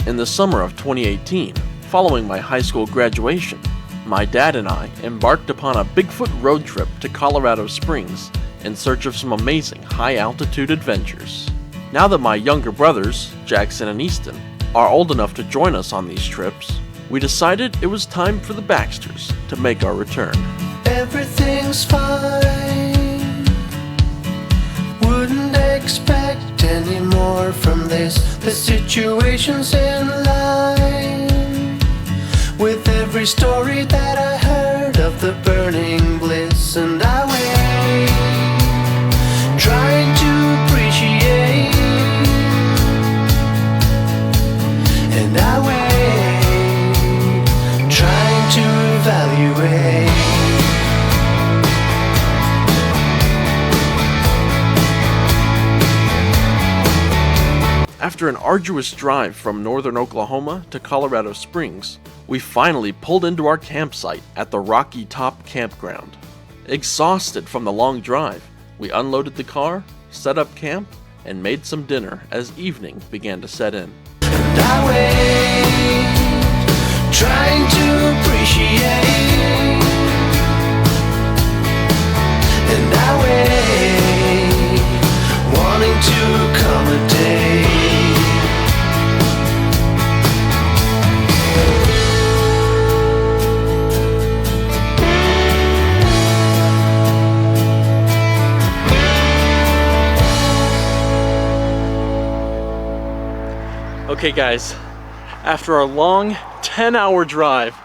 In the summer of 2018, following my high school graduation, my dad and I embarked upon a Bigfoot road trip to Colorado Springs in search of some amazing high-altitude adventures. Now that my younger brothers, Jackson and Easton, are old enough to join us on these trips, we decided it was time for the Baxters to make our return. Everything's fine. Wouldn't expect any more from this. The situation's in line with every story that I heard of the burning bliss. And I wait, trying to appreciate. And I wait, trying to evaluate. After an arduous drive from northern Oklahoma to Colorado Springs, we finally pulled into our campsite at the Rocky Top Campground. Exhausted from the long drive, we unloaded the car, set up camp, and made some dinner as evening began to set in. And I wait, trying to appreciate. And I wait, wanting to accommodate. Okay guys, after our long 10-hour drive,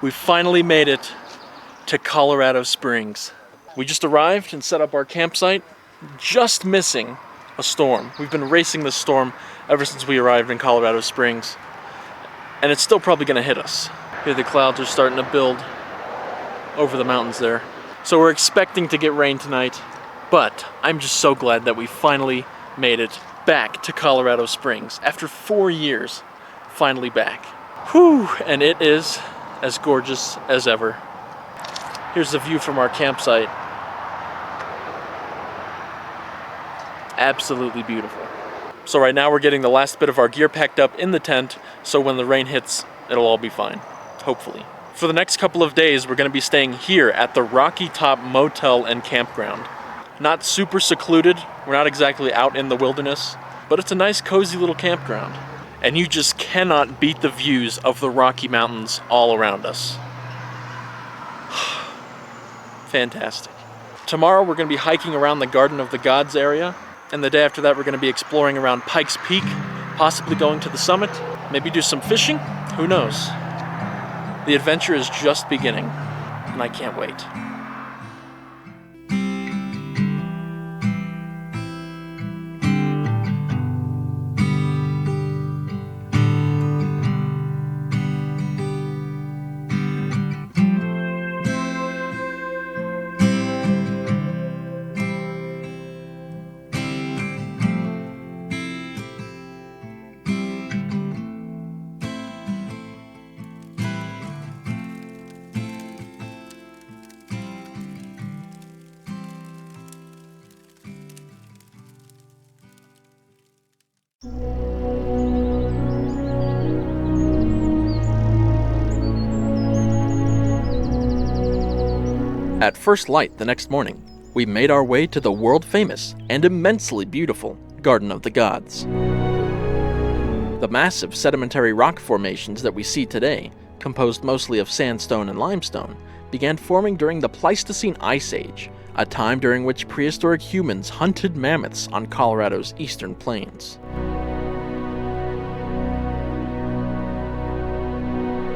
we finally made it to Colorado Springs. We just arrived and set up our campsite, just missing a storm. We've been racing this storm ever since we arrived in Colorado Springs, and it's still probably gonna hit us. Here the clouds are starting to build over the mountains there. So we're expecting to get rain tonight, but I'm just so glad that we finally made it back to Colorado Springs after 4 years, finally back. Whew, and it is as gorgeous as ever. Here's the view from our campsite. Absolutely beautiful. So right now we're getting the last bit of our gear packed up in the tent, so when the rain hits, it'll all be fine, hopefully. For the next couple of days, we're gonna be staying here at the Rocky Top Motel and Campground. Not super secluded, we're not exactly out in the wilderness, but it's a nice cozy little campground. And you just cannot beat the views of the Rocky Mountains all around us. Fantastic. Tomorrow we're going to be hiking around the Garden of the Gods area, and the day after that we're going to be exploring around Pikes Peak, possibly going to the summit, maybe do some fishing, who knows. The adventure is just beginning, and I can't wait. At first light the next morning, we made our way to the world-famous and immensely beautiful Garden of the Gods. The massive sedimentary rock formations that we see today, composed mostly of sandstone and limestone, began forming during the Pleistocene Ice Age, a time during which prehistoric humans hunted mammoths on Colorado's eastern plains.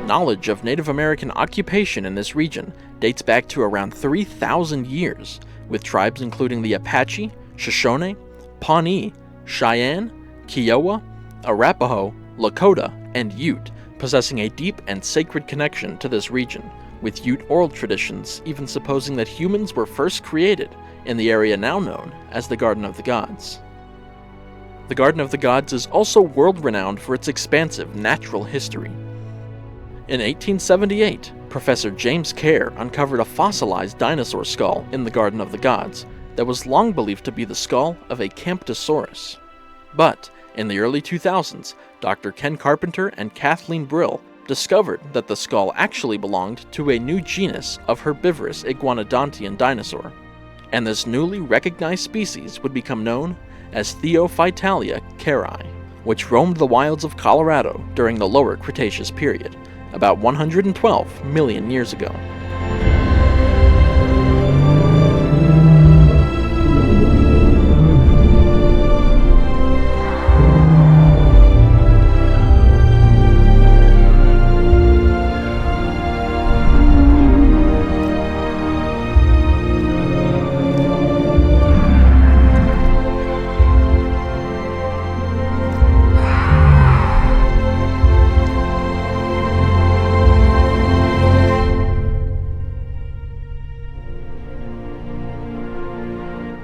Knowledge of Native American occupation in this region dates back to around 3,000 years, with tribes including the Apache, Shoshone, Pawnee, Cheyenne, Kiowa, Arapaho, Lakota, and Ute possessing a deep and sacred connection to this region, with Ute oral traditions even supposing that humans were first created in the area now known as the Garden of the Gods. The Garden of the Gods is also world-renowned for its expansive natural history. In 1878, Professor James Kerr uncovered a fossilized dinosaur skull in the Garden of the Gods that was long believed to be the skull of a Camptosaurus. But in the early 2000s, Dr. Ken Carpenter and Kathleen Brill discovered that the skull actually belonged to a new genus of herbivorous iguanodontian dinosaur, and this newly recognized species would become known as Theophytalia cari, which roamed the wilds of Colorado during the Lower Cretaceous period, about 112 million years ago.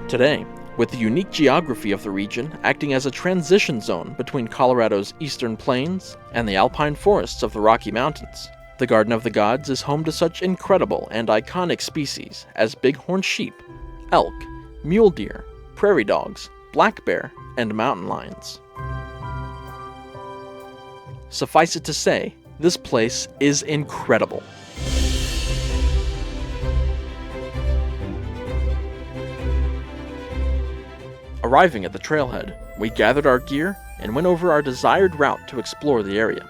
Today, with the unique geography of the region acting as a transition zone between Colorado's eastern plains and the alpine forests of the Rocky Mountains, the Garden of the Gods is home to such incredible and iconic species as bighorn sheep, elk, mule deer, prairie dogs, black bear, and mountain lions. Suffice it to say, this place is incredible. Arriving at the trailhead, we gathered our gear and went over our desired route to explore the area.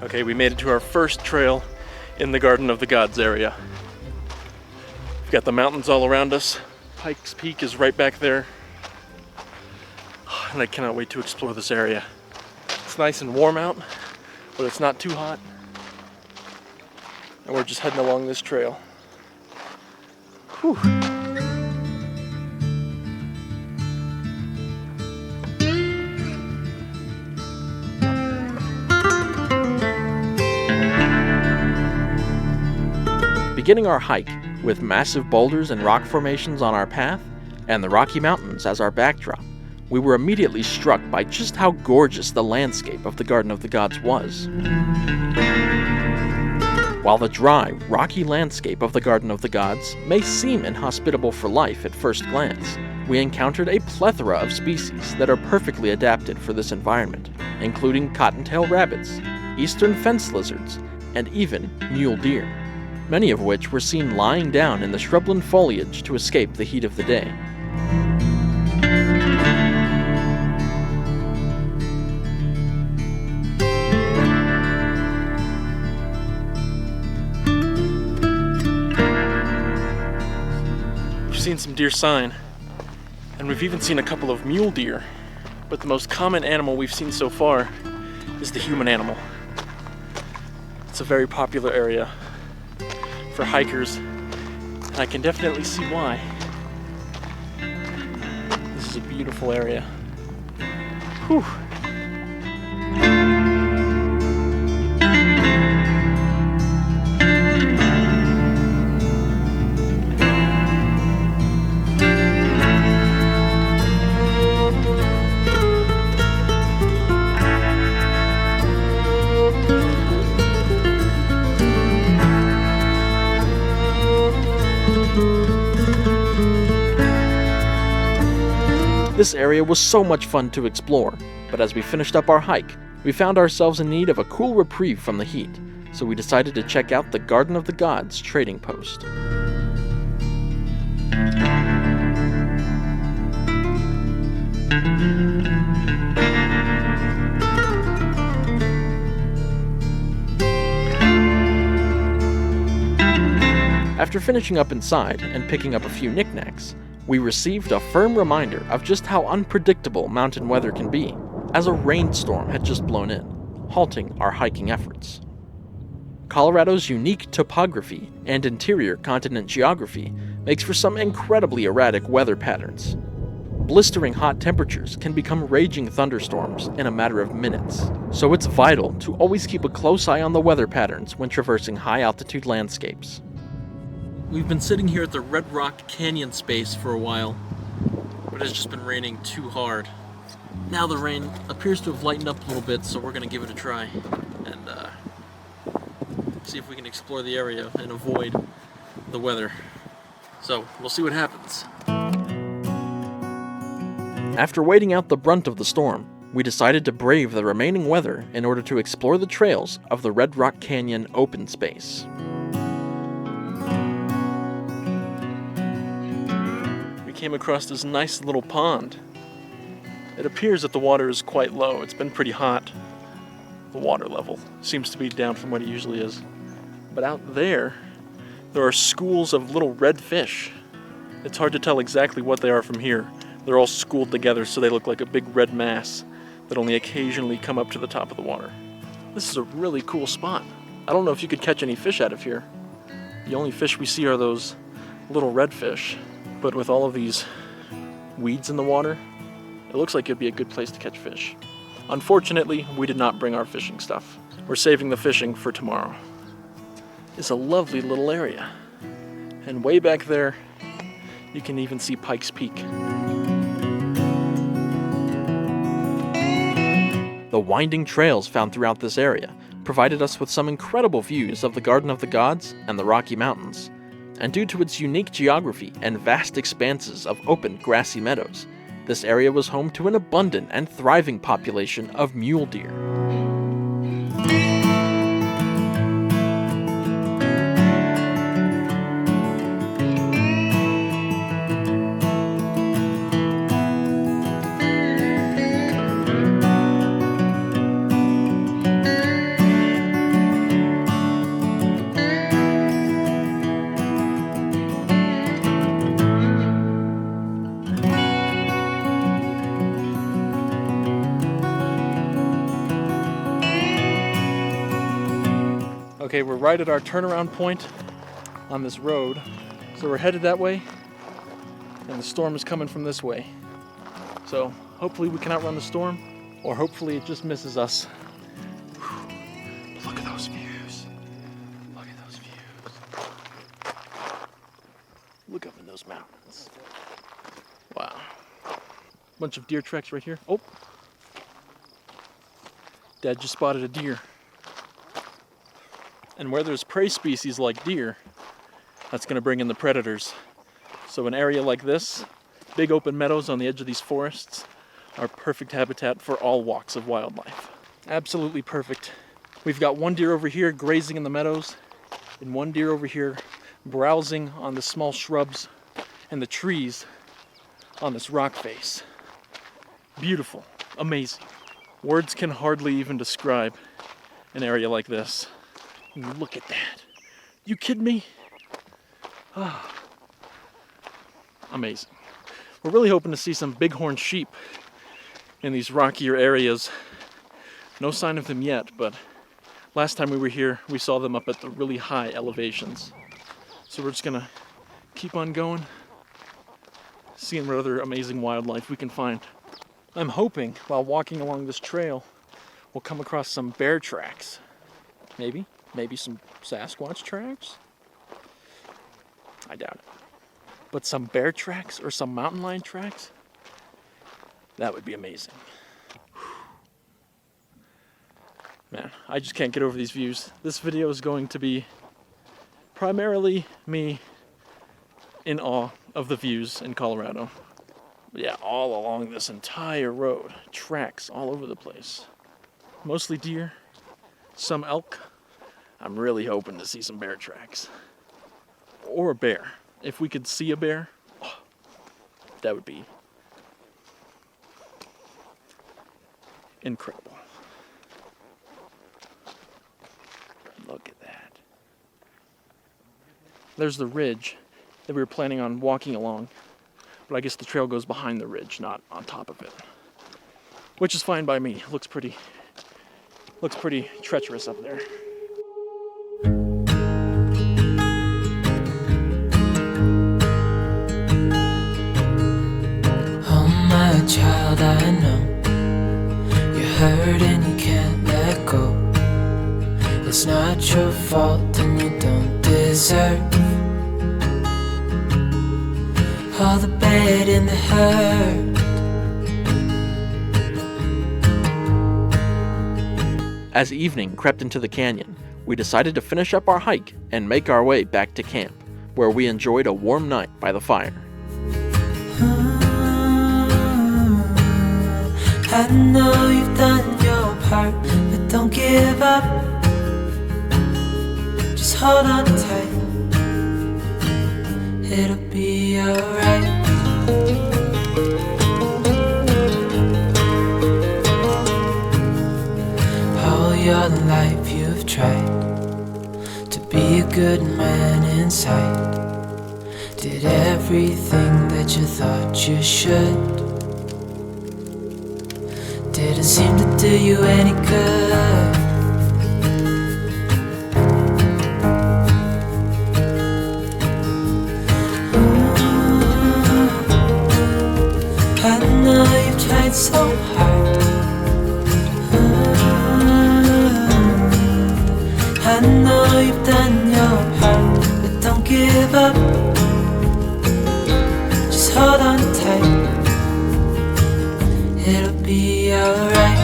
Okay, we made it to our first trail in the Garden of the Gods area. We've got the mountains all around us. Pikes Peak is right back there. And I cannot wait to explore this area. It's nice and warm out, but it's not too hot. And we're just heading along this trail. Whew. Beginning our hike with massive boulders and rock formations on our path and the Rocky Mountains as our backdrop, we were immediately struck by just how gorgeous the landscape of the Garden of the Gods was. While the dry, rocky landscape of the Garden of the Gods may seem inhospitable for life at first glance, we encountered a plethora of species that are perfectly adapted for this environment, including cottontail rabbits, eastern fence lizards, and even mule deer, many of which were seen lying down in the shrubland foliage to escape the heat of the day. We've seen some deer sign, and we've even seen a couple of mule deer, but the most common animal we've seen so far is the human animal. It's a very popular area for hikers, and I can definitely see why. This is a beautiful area. Whew. This area was so much fun to explore, but as we finished up our hike, we found ourselves in need of a cool reprieve from the heat, so we decided to check out the Garden of the Gods trading post. After finishing up inside and picking up a few knickknacks, we received a firm reminder of just how unpredictable mountain weather can be, as a rainstorm had just blown in, halting our hiking efforts. Colorado's unique topography and interior continent geography makes for some incredibly erratic weather patterns. Blistering hot temperatures can become raging thunderstorms in a matter of minutes, so it's vital to always keep a close eye on the weather patterns when traversing high-altitude landscapes. We've been sitting here at the Red Rock Canyon space for a while, but it's just been raining too hard. Now the rain appears to have lightened up a little bit, so we're going to give it a try and see if we can explore the area and avoid the weather. So we'll see what happens. After waiting out the brunt of the storm, we decided to brave the remaining weather in order to explore the trails of the Red Rock Canyon open space. We came across this nice little pond. It appears that the water is quite low. It's been pretty hot. The water level seems to be down from what it usually is. But out there are schools of little red fish. It's hard to tell exactly what they are from here. They're all schooled together so they look like a big red mass that only occasionally come up to the top of the water. This is a really cool spot. I don't know if you could catch any fish out of here. The only fish we see are those little red fish. But with all of these weeds in the water, it looks like it'd be a good place to catch fish. Unfortunately, we did not bring our fishing stuff. We're saving the fishing for tomorrow. It's a lovely little area. And way back there, you can even see Pikes Peak. The winding trails found throughout this area provided us with some incredible views of the Garden of the Gods and the Rocky Mountains. And due to its unique geography and vast expanses of open, grassy meadows, this area was home to an abundant and thriving population of mule deer. Okay, we're right at our turnaround point on this road. So we're headed that way, and the storm is coming from this way. So hopefully we can outrun the storm, or hopefully it just misses us. Whew. Look at those views. Look at those views. Look up in those mountains. Wow. Bunch of deer tracks right here. Oh. Dad just spotted a deer. And where there's prey species like deer, that's going to bring in the predators. So an area like this, big open meadows on the edge of these forests, are perfect habitat for all walks of wildlife. Absolutely perfect. We've got one deer over here grazing in the meadows, and one deer over here browsing on the small shrubs and the trees on this rock face. Beautiful, amazing. Words can hardly even describe an area like this. Look at that. You kidding me? Ah, amazing. We're really hoping to see some bighorn sheep in these rockier areas. No sign of them yet, but last time we were here, we saw them up at the really high elevations. So we're just gonna keep on going, seeing what other amazing wildlife we can find. I'm hoping while walking along this trail, we'll come across some bear tracks. Maybe some Sasquatch tracks? I doubt it. But some bear tracks or some mountain lion tracks? That would be amazing. Man, I just can't get over these views. This video is going to be primarily me in awe of the views in Colorado. But yeah, all along this entire road, tracks all over the place. Mostly deer, some elk. I'm really hoping to see some bear tracks. Or a bear. If we could see a bear, oh, that would be incredible. Look at that. There's the ridge that we were planning on walking along. But I guess the trail goes behind the ridge, not on top of it. Which is fine by me. Looks pretty treacherous up there. Child, I know you're hurt and you can't let go. It's not your fault and you don't deserve all the bad and the hurt. As evening crept into the canyon, we decided to finish up our hike and make our way back to camp, where we enjoyed a warm night by the fire. I know you've done your part, but don't give up. Just hold on tight, it'll be alright. All your life you've tried to be a good man inside. Did everything that you thought you should. Didn't seem to do you any good. I know you've tried so hard. I know you've done your part, but don't give up. Just hold on tight, it'll be alright.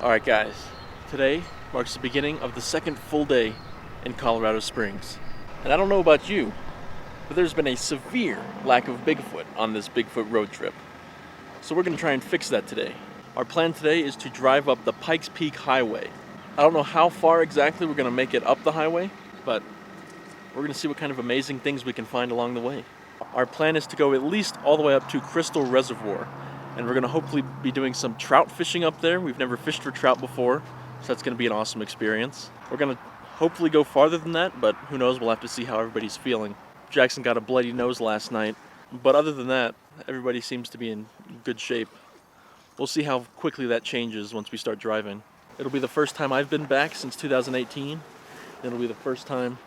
Alright guys, today marks the beginning of the second full day in Colorado Springs. And I don't know about you, but there's been a severe lack of Bigfoot on this Bigfoot road trip. So we're going to try and fix that today. Our plan today is to drive up the Pikes Peak highway. I don't know how far exactly we're going to make it up the highway, but we're going to see what kind of amazing things we can find along the way. Our plan is to go at least all the way up to Crystal Reservoir, and we're going to hopefully be doing some trout fishing up there. We've never fished for trout before, so that's going to be an awesome experience. We're going to hopefully go farther than that, but who knows, we'll have to see how everybody's feeling. Jackson got a bloody nose last night, but other than that, everybody seems to be in good shape. We'll see how quickly that changes once we start driving. It'll be the first time I've been back since 2018, and it'll be the first time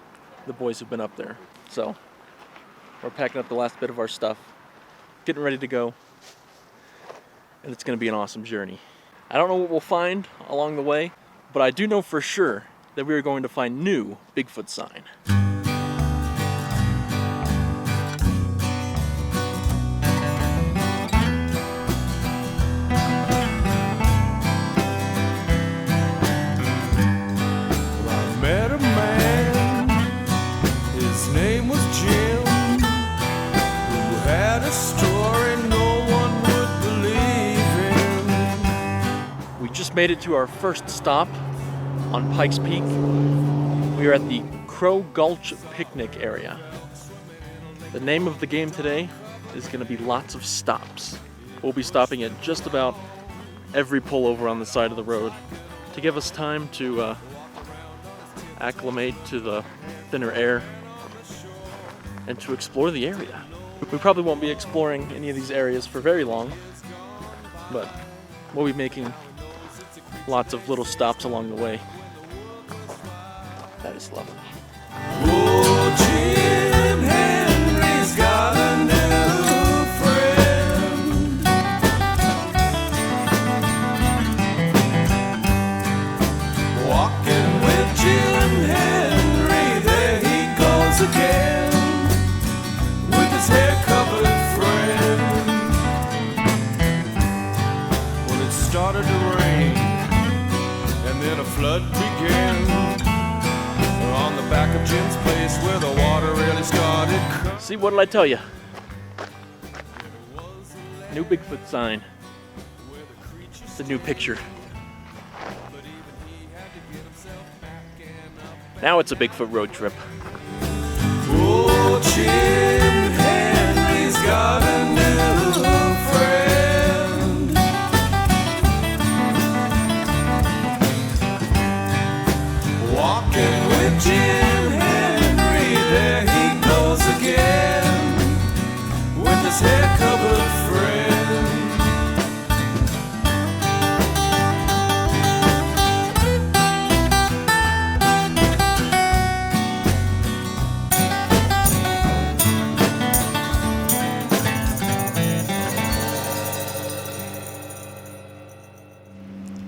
the boys have been up there. So, we're packing up the last bit of our stuff, getting ready to go, and it's going to be an awesome journey. I don't know what we'll find along the way, but I do know for sure that we are going to find new Bigfoot sign. I met a man, his name was Jim, who had a story no one would believe in. We just made it to our first stop on Pikes Peak. We are at the Crow Gulch picnic area. The name of the game today is going to be lots of stops. We'll be stopping at just about every pullover on the side of the road to give us time to acclimate to the thinner air and to explore the area. We probably won't be exploring any of these areas for very long, but we'll be making lots of little stops along the way. That is lovely. Oh, Jim Henry's got a new friend. Walking with Jim Henry, there he goes again, with his hair covered friend. Well, it started to rain, and then a flood began on the back of Jim's place where the water really started. See, what did I tell you? New Bigfoot sign. It's a new picture. Now it's a Bigfoot road trip. Oh, Jim Henry's got a new friend. Walking with Jim Henry, there he goes again, with his hair covered friend.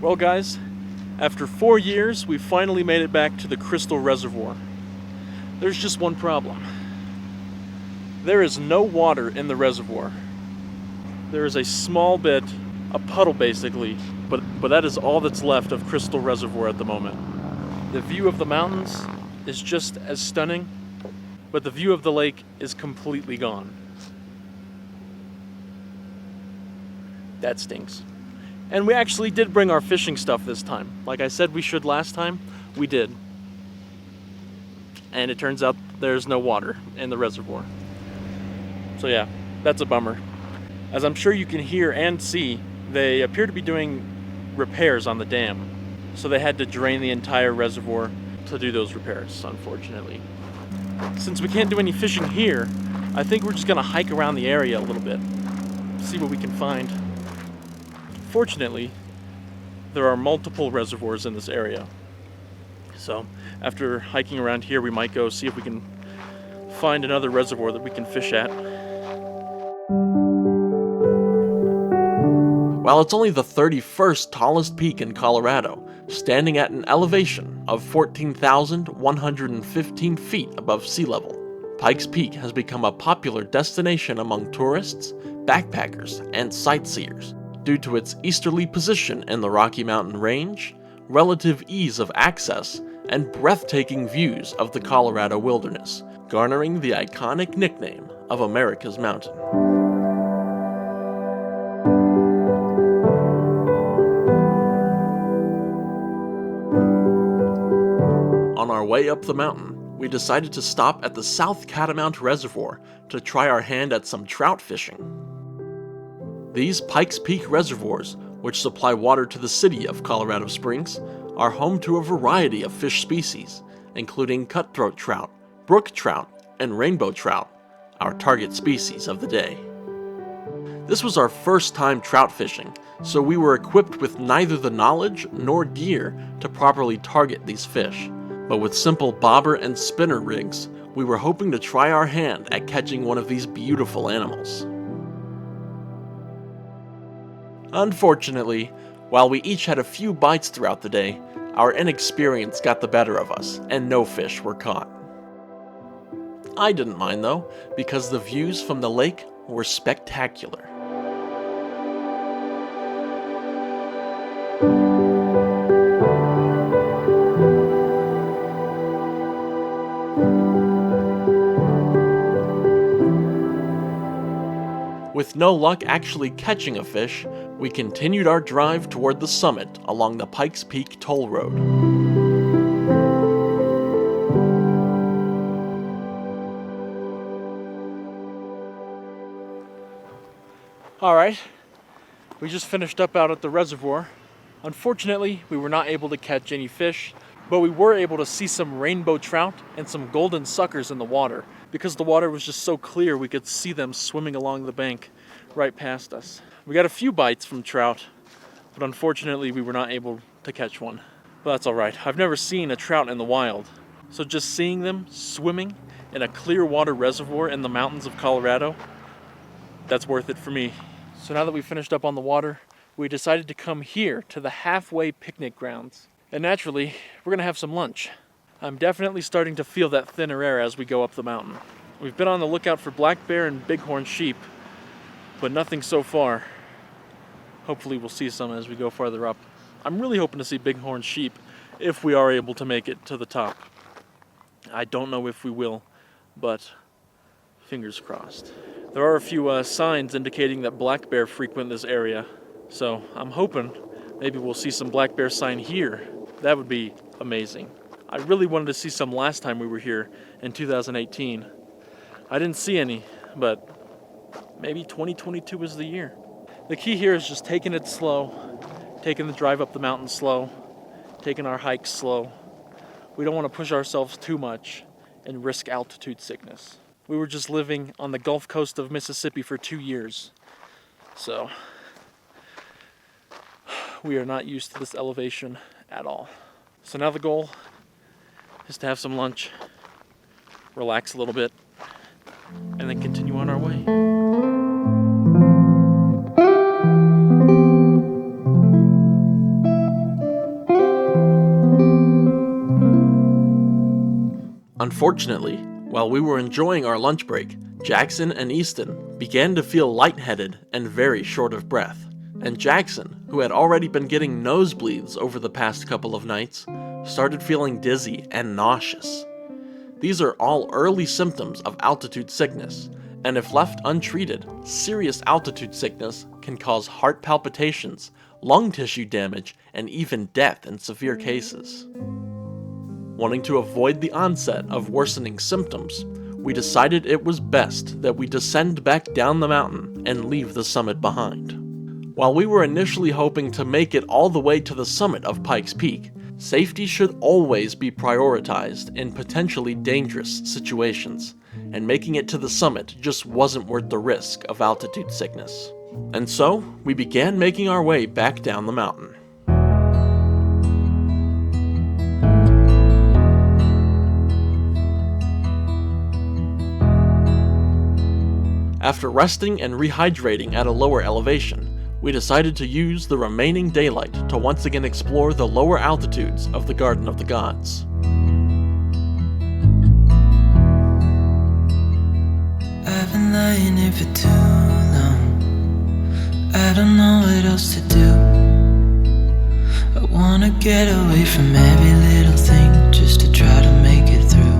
Well guys, after 4 years, we finally made it back to the Crystal Reservoir. There's just one problem. There is no water in the reservoir. There is a small bit, a puddle basically, but that is all that's left of Crystal Reservoir at the moment. The view of the mountains is just as stunning, but the view of the lake is completely gone. That stinks. And we actually did bring our fishing stuff this time. Like I said we should last time, we did. And it turns out there's no water in the reservoir. So yeah, that's a bummer. As I'm sure you can hear and see, they appear to be doing repairs on the dam. So they had to drain the entire reservoir to do those repairs, unfortunately. Since we can't do any fishing here, I think we're just gonna hike around the area a little bit, see what we can find. Fortunately, there are multiple reservoirs in this area. So after hiking around here, we might go see if we can find another reservoir that we can fish at. While it's only the 31st tallest peak in Colorado, standing at an elevation of 14,115 feet above sea level, Pikes Peak has become a popular destination among tourists, backpackers, and sightseers due to its easterly position in the Rocky Mountain Range, relative ease of access, and breathtaking views of the Colorado wilderness, garnering the iconic nickname of America's Mountain. On our way up the mountain, we decided to stop at the South Catamount Reservoir to try our hand at some trout fishing. These Pikes Peak reservoirs, which supply water to the city of Colorado Springs, are home to a variety of fish species, including cutthroat trout, brook trout, and rainbow trout, our target species of the day. This was our first time trout fishing, so we were equipped with neither the knowledge nor gear to properly target these fish. But with simple bobber and spinner rigs, we were hoping to try our hand at catching one of these beautiful animals. Unfortunately, while we each had a few bites throughout the day, our inexperience got the better of us and no fish were caught. I didn't mind though, because the views from the lake were spectacular. With no luck actually catching a fish, we continued our drive toward the summit along the Pikes Peak toll road. Alright, we just finished up out at the reservoir. Unfortunately, we were not able to catch any fish, but we were able to see some rainbow trout and some golden suckers in the water. Because the water was just so clear, we could see them swimming along the bank right past us. We got a few bites from trout, but unfortunately we were not able to catch one. But that's alright. I've never seen a trout in the wild, so just seeing them swimming in a clear water reservoir in the mountains of Colorado, that's worth it for me. So now that we finished up on the water, we decided to come here to the halfway picnic grounds. And naturally, we're gonna have some lunch. I'm definitely starting to feel that thinner air as we go up the mountain. We've been on the lookout for black bear and bighorn sheep, but nothing so far. Hopefully we'll see some as we go farther up. I'm really hoping to see bighorn sheep if we are able to make it to the top. I don't know if we will, but fingers crossed. There are a few signs indicating that black bear frequent this area, so I'm hoping maybe we'll see some black bear sign here. That would be amazing. I really wanted to see some last time we were here in 2018. I didn't see any, but maybe 2022 is the year. The key here is just taking it slow, taking the drive up the mountain slow, taking our hikes slow. We don't want to push ourselves too much and risk altitude sickness. We were just living on the Gulf Coast of Mississippi for 2 years, so we are not used to this elevation at all. So now the goal is to have some lunch, relax a little bit, and then continue on our way. Unfortunately, while we were enjoying our lunch break, Jackson and Easton began to feel lightheaded and very short of breath, and Jackson, who had already been getting nosebleeds over the past couple of nights, started feeling dizzy and nauseous. These are all early symptoms of altitude sickness, and if left untreated, serious altitude sickness can cause heart palpitations, lung tissue damage, and even death in severe cases. Wanting to avoid the onset of worsening symptoms, we decided it was best that we descend back down the mountain and leave the summit behind. While we were initially hoping to make it all the way to the summit of Pikes Peak, safety should always be prioritized in potentially dangerous situations, and making it to the summit just wasn't worth the risk of altitude sickness. And so, we began making our way back down the mountain. After resting and rehydrating at a lower elevation, we decided to use the remaining daylight to once again explore the lower altitudes of the Garden of the Gods. I've been lying here for too long. I don't know what else to do. I wanna get away from every little thing just to try to make it through.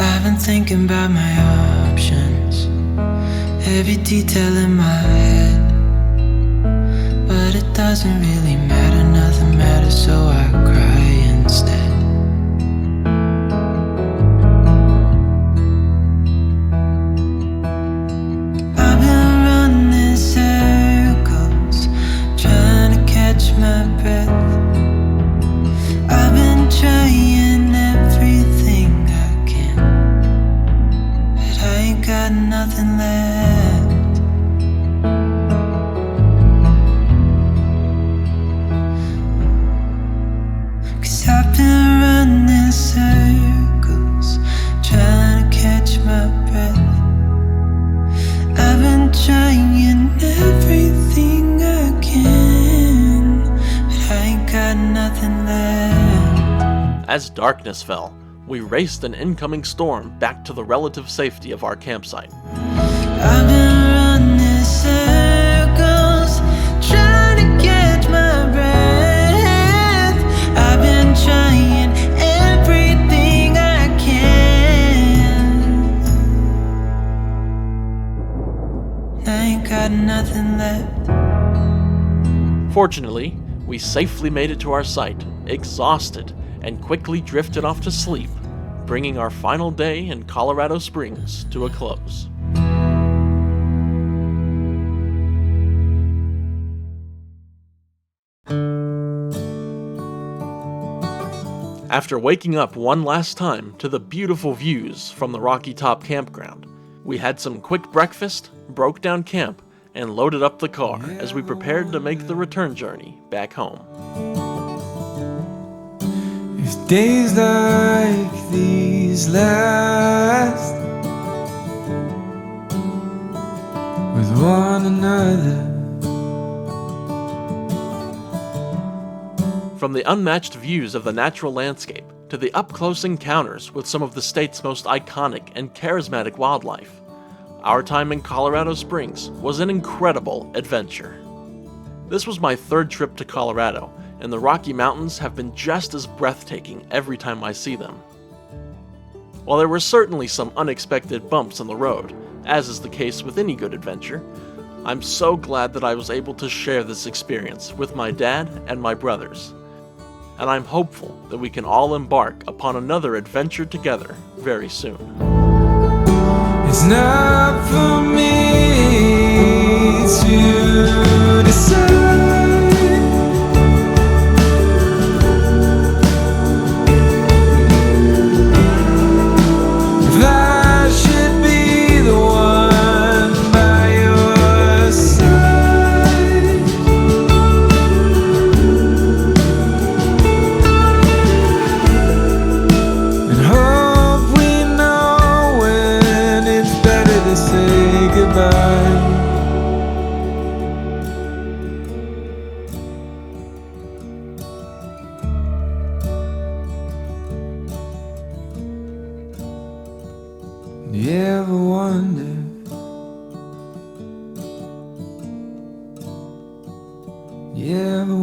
I've been thinking about my options, every detail in my head, but it doesn't really matter, nothing matters, so I cry instead. I've been running circles, trying to catch my breath. I've been trying everything I can, but I ain't got nothing left. Cause I've been running circles, trying to catch my breath. I've been trying everything I can, but I ain't got nothing left. As darkness fell, we raced an incoming storm back to the relative safety of our campsite. I've been running circles, trying to catch my breath. I've been trying everything I can. I ain't got nothing left. Fortunately, we safely made it to our site, exhausted, and quickly drifted off to sleep, bringing our final day in Colorado Springs to a close. After waking up one last time to the beautiful views from the Rocky Top campground, we had some quick breakfast, broke down camp, and loaded up the car as we prepared to make the return journey back home. If days like these last with one another. From the unmatched views of the natural landscape to the up-close encounters with some of the state's most iconic and charismatic wildlife, our time in Colorado Springs was an incredible adventure. This was my third trip to Colorado, and the Rocky Mountains have been just as breathtaking every time I see them. While there were certainly some unexpected bumps on the road, as is the case with any good adventure, I'm so glad that I was able to share this experience with my dad and my brothers. And I'm hopeful that we can all embark upon another adventure together very soon. It's not for me to decide if I should be the one by your side. And hope we know when it's better to say goodbye. ever wonder? You ever